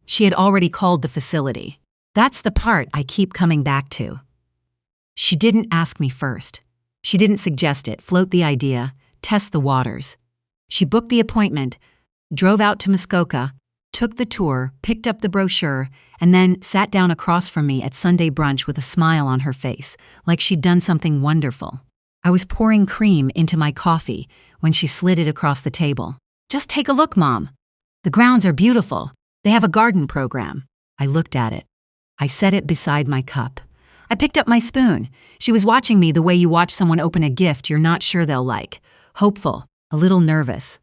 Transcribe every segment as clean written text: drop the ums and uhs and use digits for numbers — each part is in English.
She had already called the facility. That's the part I keep coming back to. She didn't ask me first. She didn't suggest it, float the idea, test the waters. She booked the appointment, drove out to Muskoka, took the tour, picked up the brochure, and then sat down across from me at Sunday brunch with a smile on her face, like she'd done something wonderful. I was pouring cream into my coffee when she slid it across the table. "Just take a look, Mom. The grounds are beautiful. They have a garden program." I looked at it. I set it beside my cup. I picked up my spoon. She was watching me the way you watch someone open a gift you're not sure they'll like. Hopeful, a little nervous.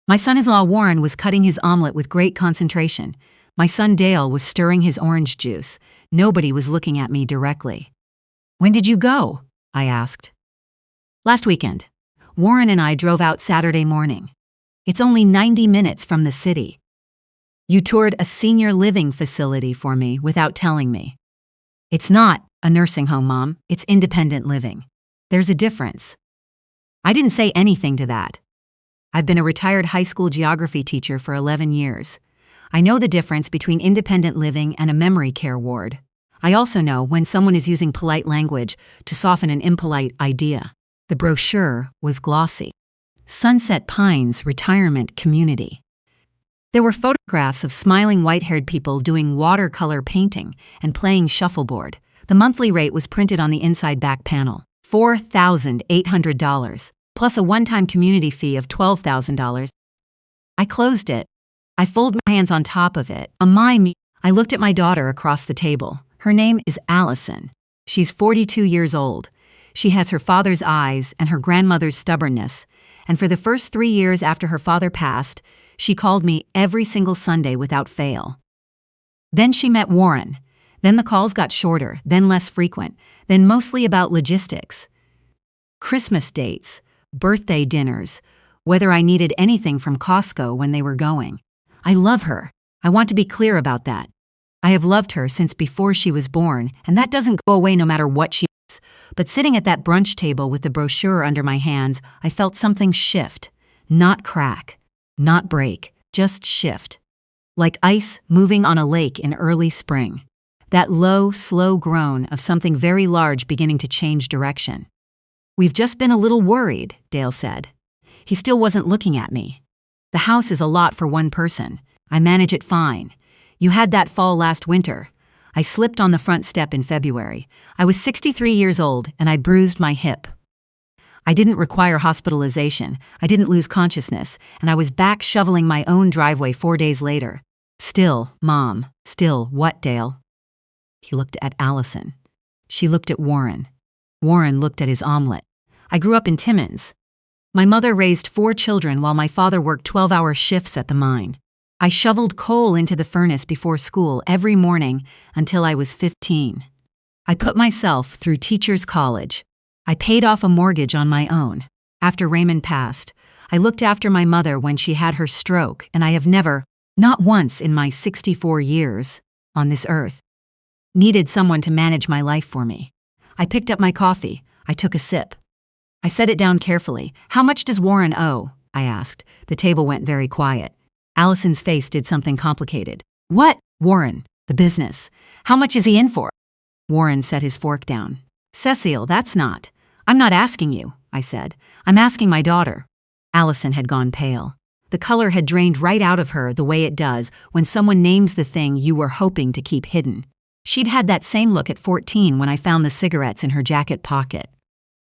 My son-in-law Warren was cutting his omelet with great concentration. My son Dale was stirring his orange juice. Nobody was looking at me directly. "When did you go?" I asked. "Last weekend. Warren and I drove out Saturday morning. It's only 90 minutes from the city." "You toured a senior living facility for me without telling me." "It's not a nursing home, Mom. It's independent living. There's a difference." I didn't say anything to that. I've been a retired high school geography teacher for 11 years. I know the difference between independent living and a memory care ward. I also know when someone is using polite language to soften an impolite idea. The brochure was glossy. Sunset Pines Retirement Community. There were photographs of smiling white-haired people doing watercolor painting and playing shuffleboard. The monthly rate was printed on the inside back panel. $4,800, plus a one-time community fee of $12,000. I closed it. I folded my hands on top of it. I looked at my daughter across the table. Her name is Allison. She's 42 years old. She has her father's eyes and her grandmother's stubbornness. And for the first 3 years after her father passed, she called me every single Sunday without fail. Then she met Warren. Then the calls got shorter, then less frequent, then mostly about logistics. Christmas dates, birthday dinners, whether I needed anything from Costco when they were going. I love her. I want to be clear about that. I have loved her since before she was born, and that doesn't go away no matter what she is. But sitting at that brunch table with the brochure under my hands, I felt something shift. Not crack, not break, just shift. Like ice moving on a lake in early spring. That low, slow groan of something very large beginning to change direction. "We've just been a little worried," Dale said. He still wasn't looking at me. "The house is a lot for one person. I manage it fine. You had that fall last winter. I slipped on the front step in February. I was 63 years old and I bruised my hip. I didn't require hospitalization. I didn't lose consciousness, and I was back shoveling my own driveway 4 days later. Still, Mom, still what, Dale?" He looked at Allison. She looked at Warren. Warren looked at his omelet. "I grew up in Timmins. My mother raised 4 children while my father worked 12-hour shifts at the mine. I shoveled coal into the furnace before school every morning until I was 15. I put myself through teacher's college. I paid off a mortgage on my own. After Raymond passed, I looked after my mother when she had her stroke, and I have never, not once in my 64 years on this earth, needed someone to manage my life for me." I picked up my coffee. I took a sip. I set it down carefully. "How much does Warren owe?" I asked. The table went very quiet. Allison's face did something complicated. "What?" "Warren, the business. How much is he in for?" Warren set his fork down. "Cecile, that's not. I'm not asking you," I said. "I'm asking my daughter." Allison had gone pale. The color had drained right out of her the way it does when someone names the thing you were hoping to keep hidden. She'd had that same look at 14 when I found the cigarettes in her jacket pocket.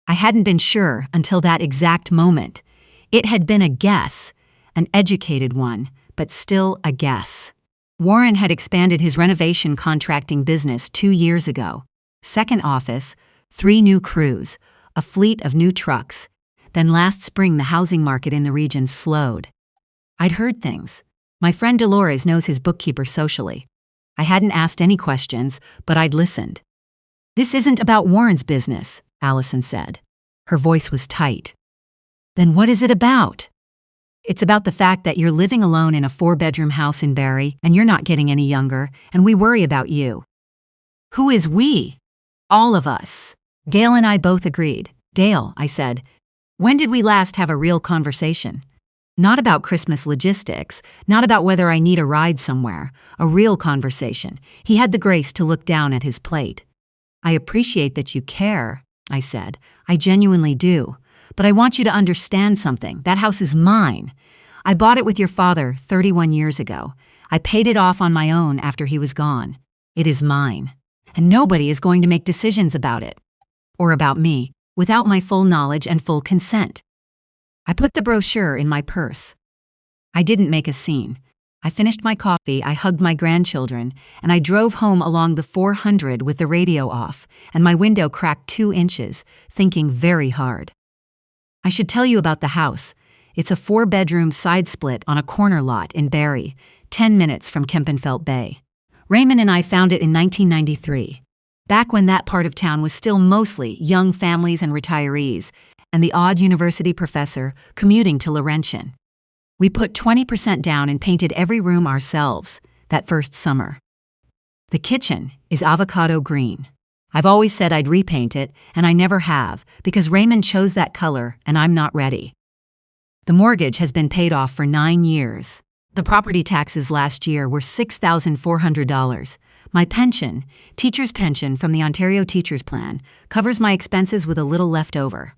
I hadn't been sure until that exact moment. It had been a guess, an educated one, but still a guess. Warren had expanded his renovation contracting business 2 years ago. Second office, 3 new crews, a fleet of new trucks. Then last spring the housing market in the region slowed. I'd heard things. My friend Dolores knows his bookkeeper socially. I hadn't asked any questions, but I'd listened. "This isn't about Warren's business," Allison said. Her voice was tight. "Then what is it about?" "It's about the fact that you're living alone in a 4-bedroom house in Barrie, and you're not getting any younger, and we worry about you." "Who is we?" "All of us." Dale and I both agreed. "Dale," I said, "when did we last have a real conversation?" Not about Christmas logistics, not about whether I need a ride somewhere, a real conversation. He had the grace to look down at his plate. I appreciate that you care, I said. I genuinely do. But I want you to understand something. That house is mine. I bought it with your father 31 years ago. I paid it off on my own after he was gone. It is mine. And nobody is going to make decisions about it, or about me, without my full knowledge and full consent. I put the brochure in my purse. I didn't make a scene. I finished my coffee, I hugged my grandchildren, and I drove home along the 400 with the radio off, and my window cracked 2 inches, thinking very hard. I should tell you about the house. It's a 4-bedroom side split on a corner lot in Barrie, 10 minutes from Kempenfelt Bay. Raymond and I found it in 1993, back when that part of town was still mostly young families and retirees, and the odd university professor commuting to Laurentian. We put 20% down and painted every room ourselves that first summer. The kitchen is avocado green. I've always said I'd repaint it, and I never have, because Raymond chose that color and I'm not ready. The mortgage has been paid off for 9 years. The property taxes last year were $6,400. My pension, teacher's pension from the Ontario Teachers Plan, covers my expenses with a little left over.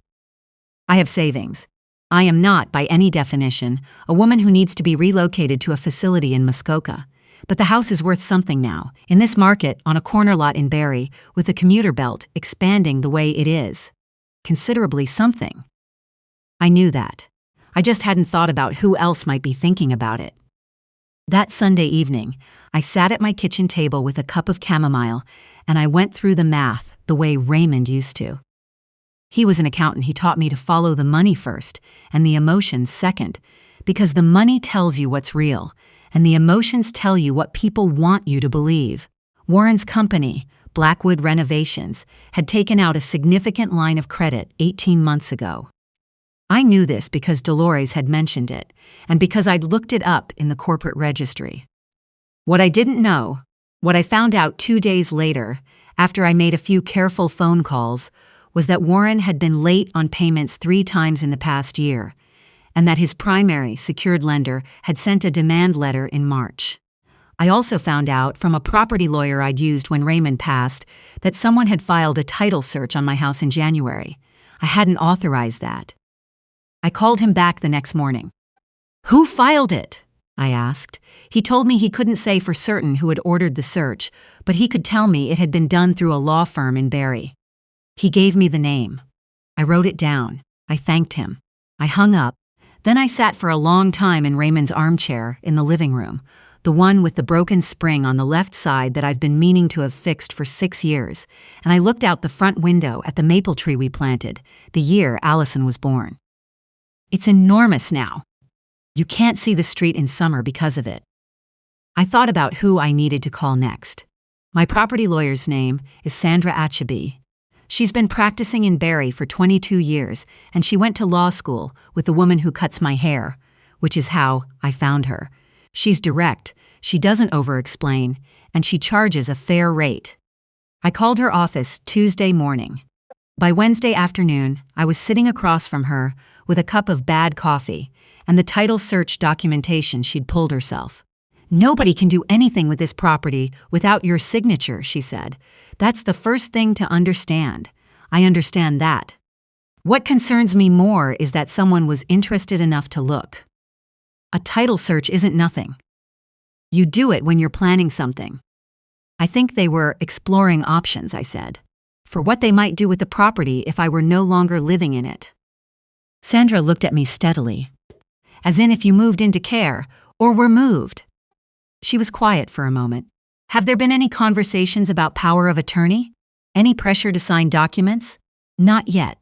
I have savings. I am not, by any definition, a woman who needs to be relocated to a facility in Muskoka. But the house is worth something now, in this market on a corner lot in Barrie, with the commuter belt expanding the way it is. Considerably something. I knew that. I just hadn't thought about who else might be thinking about it. That Sunday evening, I sat at my kitchen table with a cup of chamomile, and I went through the math the way Raymond used to. He was an accountant. He taught me to follow the money first and the emotions second, because the money tells you what's real, and the emotions tell you what people want you to believe. Warren's company, Blackwood Renovations, had taken out a significant line of credit 18 months ago. I knew this because Dolores had mentioned it, and because I'd looked it up in the corporate registry. What I didn't know, what I found out 2 days later, after I made a few careful phone calls, was that Warren had been late on payments 3 times in the past year, and that his primary secured lender had sent a demand letter in March. I also found out from a property lawyer I'd used when Raymond passed that someone had filed a title search on my house in January. I hadn't authorized that. I called him back the next morning. "Who filed it?" I asked. He told me he couldn't say for certain who had ordered the search, but he could tell me it had been done through a law firm in Barrie. He gave me the name. I wrote it down. I thanked him. I hung up. Then I sat for a long time in Raymond's armchair in the living room, the one with the broken spring on the left side that I've been meaning to have fixed for 6 years, and I looked out the front window at the maple tree we planted, the year Allison was born. It's enormous now. You can't see the street in summer because of it. I thought about who I needed to call next. My property lawyer's name is Sandra Achebe. She's been practicing in Barrie for 22 years, and she went to law school with the woman who cuts my hair, which is how I found her. She's direct, she doesn't over-explain, and she charges a fair rate. I called her office Tuesday morning. By Wednesday afternoon, I was sitting across from her with a cup of bad coffee and the title search documentation she'd pulled herself. "Nobody can do anything with this property without your signature," she said. "That's the first thing to understand. I understand that. What concerns me more is that someone was interested enough to look. A title search isn't nothing. You do it when you're planning something." I think they were exploring options, I said, for what they might do with the property if I were no longer living in it. Sandra looked at me steadily, as in if you moved into care or were moved. She was quiet for a moment. "Have there been any conversations about power of attorney? Any pressure to sign documents?" "Not yet,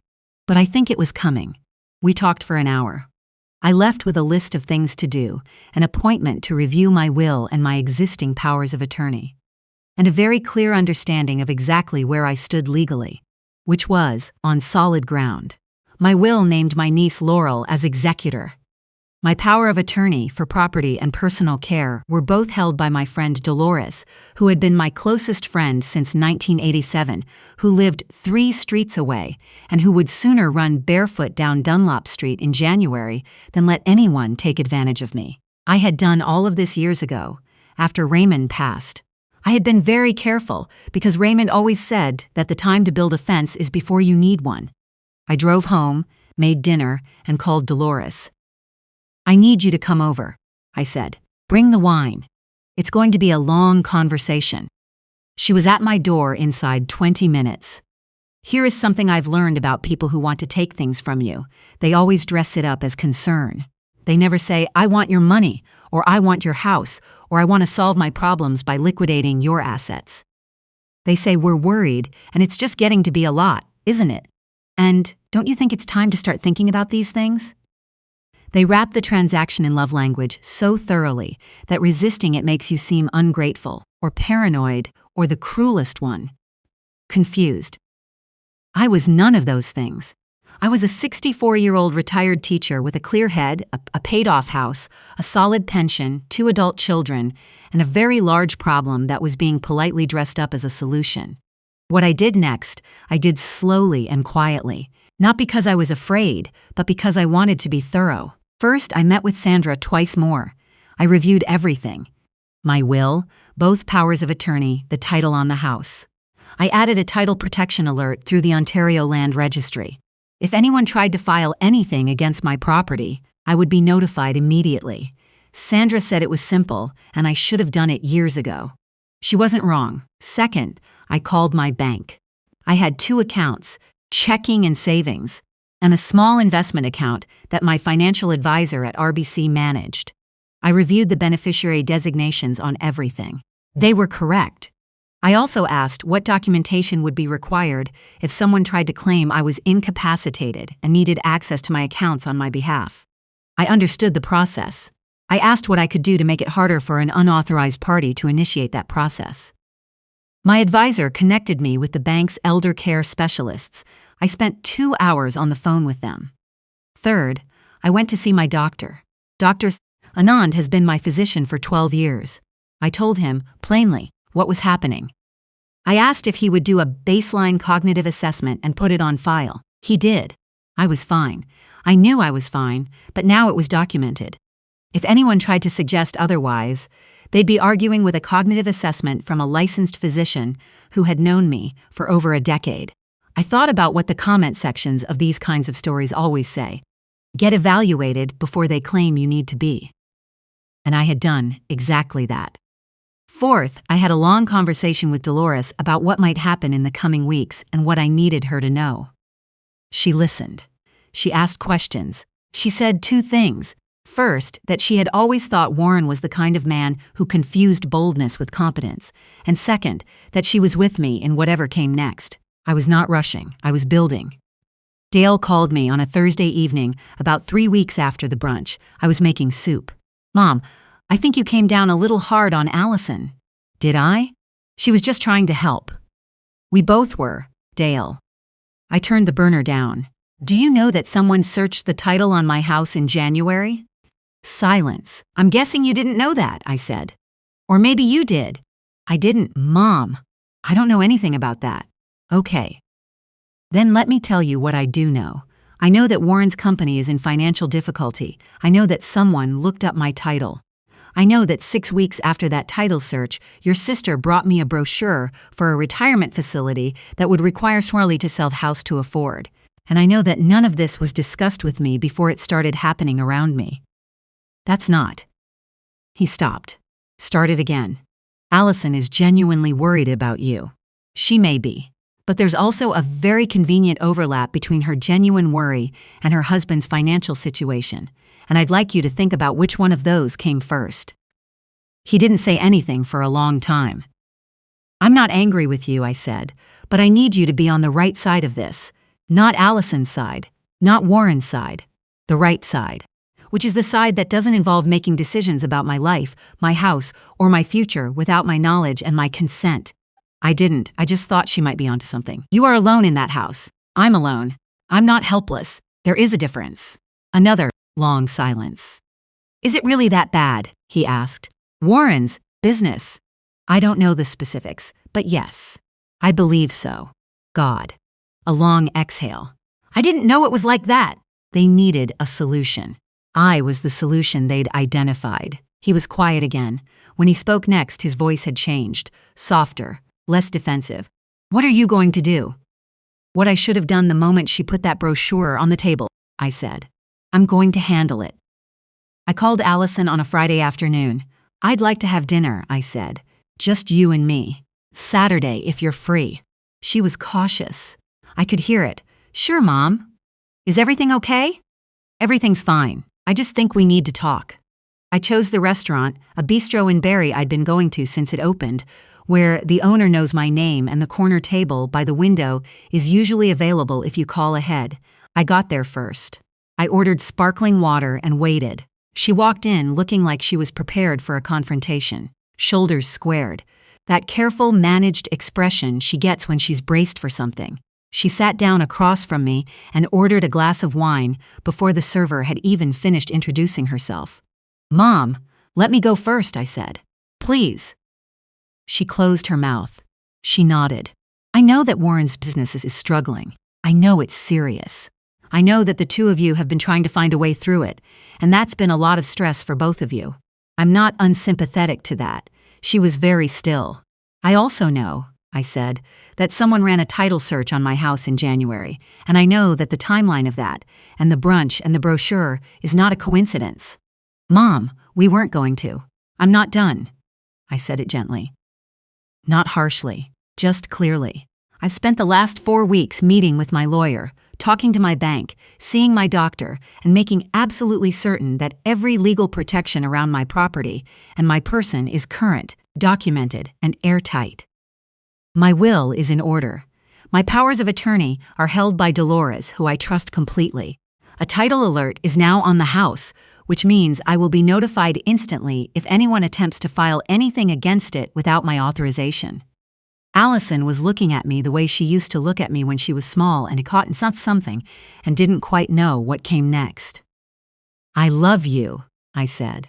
but I think it was coming." We talked for an hour. I left with a list of things to do, an appointment to review my will and my existing powers of attorney, and a very clear understanding of exactly where I stood legally, which was on solid ground. My will named my niece Laurel as executor. My power of attorney for property and personal care were both held by my friend Dolores, who had been my closest friend since 1987, who lived 3 streets away, and who would sooner run barefoot down Dunlop Street in January than let anyone take advantage of me. I had done all of this years ago, after Raymond passed. I had been very careful because Raymond always said that the time to build a fence is before you need one. I drove home, made dinner, and called Dolores. "I need you to come over," I said. "Bring the wine. It's going to be a long conversation." She was at my door inside 20 minutes. Here is something I've learned about people who want to take things from you. They always dress it up as concern. They never say, "I want your money," or "I want your house," or "I want to solve my problems by liquidating your assets." They say, "We're worried, and it's just getting to be a lot, isn't it? And don't you think it's time to start thinking about these things?" They wrap the transaction in love language so thoroughly that resisting it makes you seem ungrateful, or paranoid, or the cruelest one. Confused. I was none of those things. I was a 64-year-old retired teacher with a clear head, a paid-off house, a solid pension, 2 adult children, and a very large problem that was being politely dressed up as a solution. What I did next, I did slowly and quietly, not because I was afraid, but because I wanted to be thorough. First, I met with Sandra twice more. I reviewed everything. My will, both powers of attorney, the title on the house. I added a title protection alert through the Ontario Land Registry. If anyone tried to file anything against my property, I would be notified immediately. Sandra said it was simple, and I should have done it years ago. She wasn't wrong. Second, I called my bank. I had 2 accounts, checking and savings, and a small investment account that my financial advisor at RBC managed. I reviewed the beneficiary designations on everything. They were correct. I also asked what documentation would be required if someone tried to claim I was incapacitated and needed access to my accounts on my behalf. I understood the process. I asked what I could do to make it harder for an unauthorized party to initiate that process. My advisor connected me with the bank's elder care specialists. I spent 2 hours on the phone with them. Third, I went to see my doctor. Dr. Anand has been my physician for 12 years. I told him, plainly, what was happening. I asked if he would do a baseline cognitive assessment and put it on file. He did. I was fine. I knew I was fine, but now it was documented. If anyone tried to suggest otherwise, they'd be arguing with a cognitive assessment from a licensed physician who had known me for over a decade. I thought about what the comment sections of these kinds of stories always say. Get evaluated before they claim you need to be. And I had done exactly that. Fourth, I had a long conversation with Dolores about what might happen in the coming weeks and what I needed her to know. She listened. She asked questions. She said 2 things. First, that she had always thought Warren was the kind of man who confused boldness with competence. And second, that she was with me in whatever came next. I was not rushing. I was building. Dale called me on a Thursday evening about 3 weeks after the brunch. I was making soup. "Mom, I think you came down a little hard on Allison." "Did I?" "She was just trying to help." "We both were, Dale." I turned the burner down. "Do you know that someone searched the title on my house in January?" Silence. "I'm guessing you didn't know that," I said. "Or maybe you did." "I didn't, Mom. I don't know anything about that." "Okay. Then let me tell you what I do know. I know that Warren's company is in financial difficulty. I know that someone looked up my title. I know that 6 weeks after that title search, your sister brought me a brochure for a retirement facility that would require Swirly to sell the house to afford. And I know that none of this was discussed with me before it started happening around me. That's not." He stopped. Started again. "Allison is genuinely worried about you. She may be. But there's also a very convenient overlap between her genuine worry and her husband's financial situation, and I'd like you to think about which one of those came first." He didn't say anything for a long time. "I'm not angry with you," I said, "but I need you to be on the right side of this. Not Allison's side, not Warren's side, the right side, which is the side that doesn't involve making decisions about my life, my house, or my future without my knowledge and my consent." I didn't. I just thought she might be onto something. "You are alone in that house. I'm alone. I'm not helpless. There is a difference." Another long silence. Is it really that bad? He asked. Warren's business. I don't know the specifics, but yes. I believe so. God. A long exhale. I didn't know it was like that. They needed a solution. I was the solution they'd identified. He was quiet again. When he spoke next, his voice had changed. Softer, less defensive. What are you going to do? What I should have done the moment she put that brochure on the table, I said. I'm going to handle it. I called Allison on a Friday afternoon. I'd like to have dinner, I said. Just you and me. Saturday, if you're free. She was cautious. I could hear it. Sure, Mom. Is everything okay? Everything's fine. I just think we need to talk. I chose the restaurant, a bistro in Barrie I'd been going to since it opened, where the owner knows my name and the corner table by the window is usually available if you call ahead. I got there first. I ordered sparkling water and waited. She walked in looking like she was prepared for a confrontation, shoulders squared, that careful, managed expression she gets when she's braced for something. She sat down across from me and ordered a glass of wine before the server had even finished introducing herself. Mom, let me go first, I said. Please. She closed her mouth. She nodded. I know that Warren's business is struggling. I know it's serious. I know that the two of you have been trying to find a way through it, and that's been a lot of stress for both of you. I'm not unsympathetic to that. She was very still. I also know, I said, that someone ran a title search on my house in January, and I know that the timeline of that, and the brunch and the brochure, is not a coincidence. Mom, we weren't going to. I'm not done. I said it gently. Not harshly, just clearly. I've spent the last 4 weeks meeting with my lawyer, talking to my bank, seeing my doctor, and making absolutely certain that every legal protection around my property and my person is current, documented, and airtight. My will is in order. My powers of attorney are held by Dolores, who I trust completely. A title alert is now on the house, which means I will be notified instantly if anyone attempts to file anything against it without my authorization. Allison was looking at me the way she used to look at me when she was small and had caught in something and didn't quite know what came next. I love you, I said.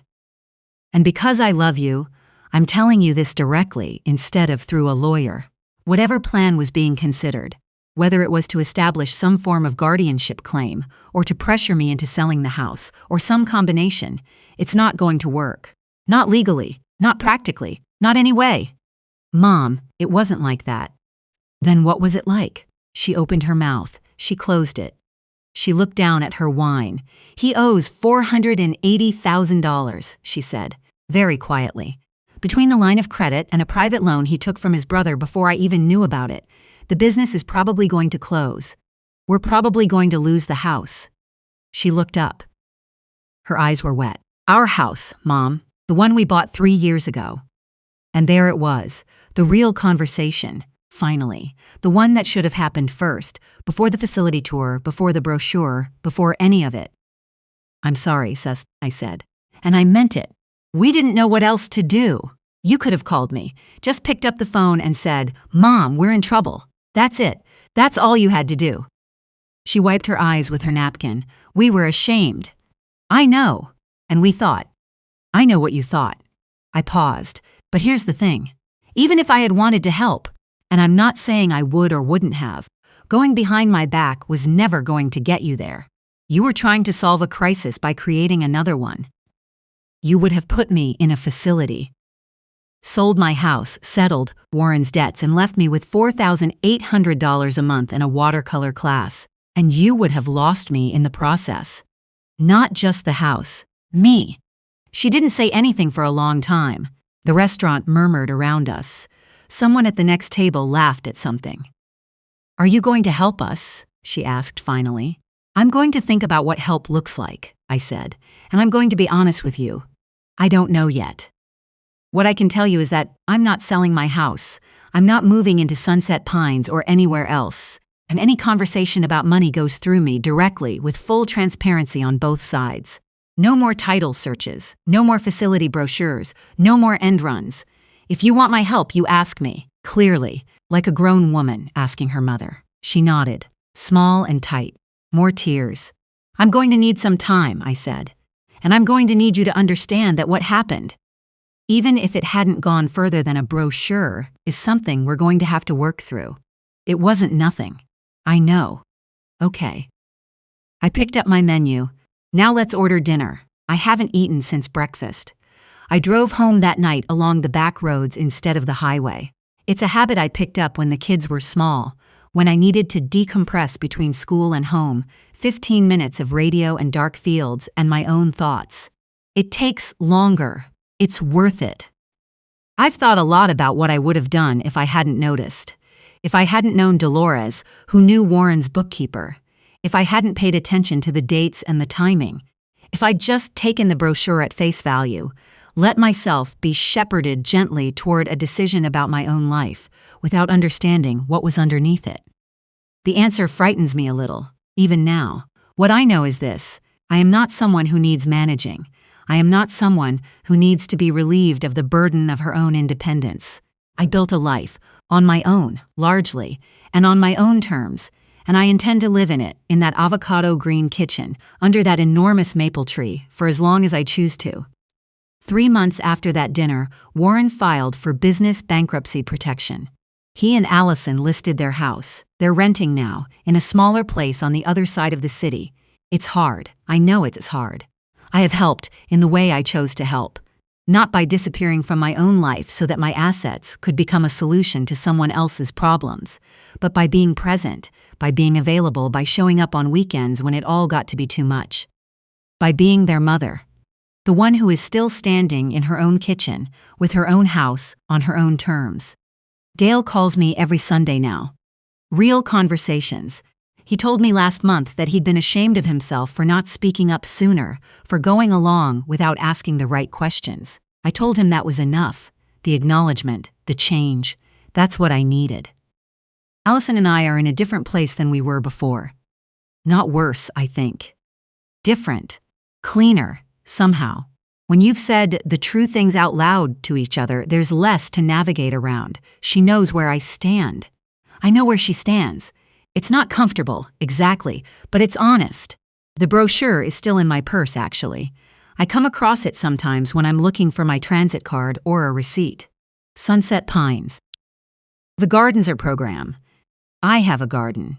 And because I love you, I'm telling you this directly instead of through a lawyer. Whatever plan was being considered, whether it was to establish some form of guardianship claim or to pressure me into selling the house or some combination, it's not going to work. Not legally, not practically, not any way. Mom, it wasn't like that. Then what was it like? She opened her mouth. She closed it. She looked down at her wine. He owes $480,000, she said, very quietly. Between the line of credit and a private loan he took from his brother before I even knew about it, the business is probably going to close. We're probably going to lose the house. She looked up. Her eyes were wet. Our house, Mom, the one we bought 3 years ago. And there it was, the real conversation, finally, the one that should have happened first, before the facility tour, before the brochure, before any of it. I'm sorry, Cecile, I said, and I meant it. We didn't know what else to do. You could have called me, just picked up the phone and said, Mom, we're in trouble. That's it. That's all you had to do. She wiped her eyes with her napkin. We were ashamed. I know. And we thought. I know what you thought. I paused. But here's the thing. Even if I had wanted to help, and I'm not saying I would or wouldn't have, going behind my back was never going to get you there. You were trying to solve a crisis by creating another one. You would have put me in a facility. Sold my house, settled Warren's debts, and left me with $4,800 a month in a watercolor class. And you would have lost me in the process. Not just the house, me. She didn't say anything for a long time. The restaurant murmured around us. Someone at the next table laughed at something. Are you going to help us? She asked finally. I'm going to think about what help looks like, I said, and I'm going to be honest with you. I don't know yet. What I can tell you is that I'm not selling my house. I'm not moving into Sunset Pines or anywhere else. And any conversation about money goes through me directly with full transparency on both sides. No more title searches, no more facility brochures, no more end runs. If you want my help, you ask me, clearly, like a grown woman asking her mother. She nodded, small and tight. More tears. I'm going to need some time, I said. And I'm going to need you to understand that what happened, even if it hadn't gone further than a brochure, is something we're going to have to work through. It wasn't nothing. I know. Okay. I picked up my menu. Now let's order dinner. I haven't eaten since breakfast. I drove home that night along the back roads instead of the highway. It's a habit I picked up when the kids were small, when I needed to decompress between school and home, 15 minutes of radio and dark fields and my own thoughts. It takes longer. It's worth it. I've thought a lot about what I would have done if I hadn't noticed. If I hadn't known Dolores, who knew Warren's bookkeeper. If I hadn't paid attention to the dates and the timing. If I'd just taken the brochure at face value, let myself be shepherded gently toward a decision about my own life, without understanding what was underneath it. The answer frightens me a little, even now. What I know is this: I am not someone who needs managing. I am not someone who needs to be relieved of the burden of her own independence. I built a life, on my own, largely, and on my own terms, and I intend to live in it, in that avocado green kitchen, under that enormous maple tree, for as long as I choose to. 3 months after that dinner, Warren filed for business bankruptcy protection. He and Allison listed their house. They're renting now, in a smaller place on the other side of the city. It's hard. I know it's hard. I have helped in the way I chose to help. Not by disappearing from my own life so that my assets could become a solution to someone else's problems, but by being present, by being available, by showing up on weekends when it all got to be too much. By being their mother. The one who is still standing in her own kitchen, with her own house, on her own terms. Dale calls me every Sunday now. Real conversations. He told me last month that he'd been ashamed of himself for not speaking up sooner, for going along without asking the right questions. I told him that was enough. The acknowledgement, the change. That's what I needed. Allison and I are in a different place than we were before. Not worse, I think. Different. Cleaner, somehow. When you've said the true things out loud to each other, there's less to navigate around. She knows where I stand. I know where she stands. It's not comfortable, exactly, but it's honest. The brochure is still in my purse, actually. I come across it sometimes when I'm looking for my transit card or a receipt. Sunset Pines. The Gardens program. I have a garden.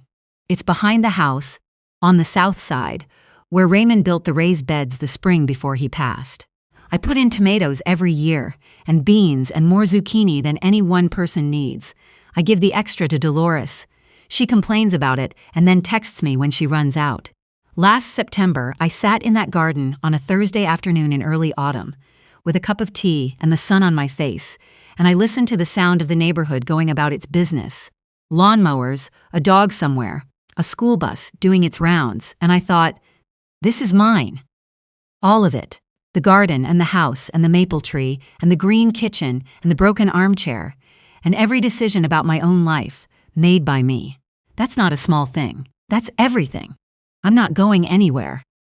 It's behind the house, on the south side, where Raymond built the raised beds the spring before he passed. I put in tomatoes every year, and beans and more zucchini than any one person needs. I give the extra to Dolores. She complains about it and then texts me when she runs out. Last September, I sat in that garden on a Thursday afternoon in early autumn, with a cup of tea and the sun on my face, and I listened to the sound of the neighborhood going about its business. Lawnmowers, a dog somewhere, a school bus doing its rounds, and I thought, this is mine. All of it. The garden and the house and the maple tree and the green kitchen and the broken armchair, and every decision about my own life, made by me. That's not a small thing. That's everything. I'm not going anywhere.